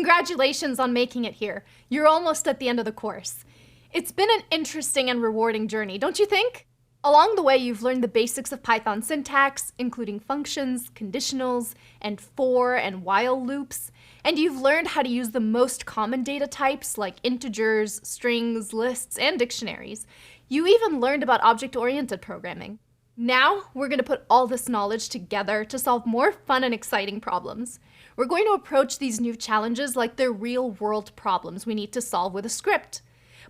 Congratulations on making it here. You're almost at the end of the course. It's been an interesting and rewarding journey, don't you think? Along the way, you've learned the basics of Python syntax, including functions, conditionals, and for and while loops. And you've learned how to use the most common data types like integers, strings, lists, and dictionaries. You even learned about object-oriented programming. Now, we're going to put all this knowledge together to solve more fun and exciting problems. We're going to approach these new challenges like they're real-world problems we need to solve with a script.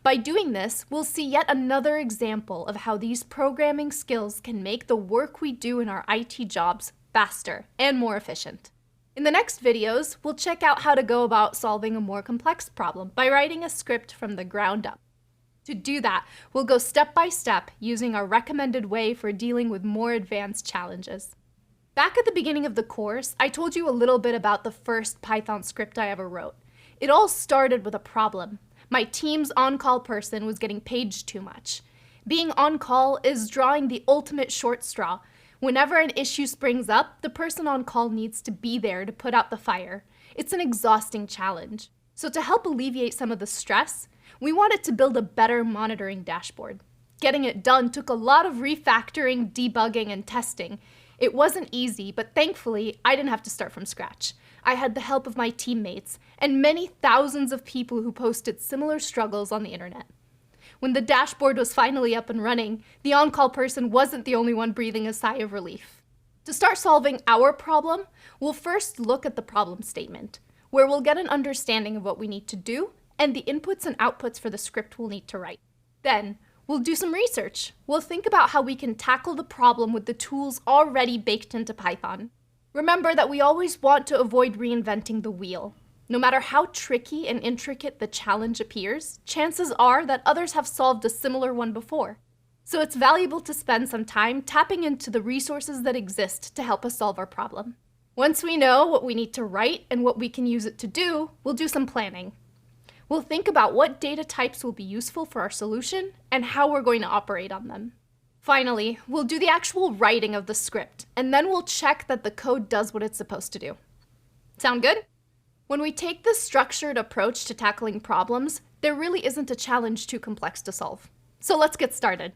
By doing this, we'll see yet another example of how these programming skills can make the work we do in our IT jobs faster and more efficient. In the next videos, we'll check out how to go about solving a more complex problem by writing a script from the ground up. To do that, we'll go step by step using our recommended way for dealing with more advanced challenges. Back at the beginning of the course, I told you a little bit about the first Python script I ever wrote. It all started with a problem. My team's on-call person was getting paged too much. Being on-call is drawing the ultimate short straw. Whenever an issue springs up, the person on call needs to be there to put out the fire. It's an exhausting challenge. So to help alleviate some of the stress, we wanted to build a better monitoring dashboard. Getting it done took a lot of refactoring, debugging, and testing. It wasn't easy, but thankfully, I didn't have to start from scratch. I had the help of my teammates and many thousands of people who posted similar struggles on the internet. When the dashboard was finally up and running, the on-call person wasn't the only one breathing a sigh of relief. To start solving our problem, we'll first look at the problem statement, where we'll get an understanding of what we need to do and the inputs and outputs for the script we'll need to write. Then, we'll do some research. We'll think about how we can tackle the problem with the tools already baked into Python. Remember that we always want to avoid reinventing the wheel. No matter how tricky and intricate the challenge appears, chances are that others have solved a similar one before. So it's valuable to spend some time tapping into the resources that exist to help us solve our problem. Once we know what we need to write and what we can use it to do, we'll do some planning. We'll think about what data types will be useful for our solution and how we're going to operate on them. Finally, we'll do the actual writing of the script, and then we'll check that the code does what it's supposed to do. Sound good? When we take this structured approach to tackling problems, there really isn't a challenge too complex to solve. So let's get started.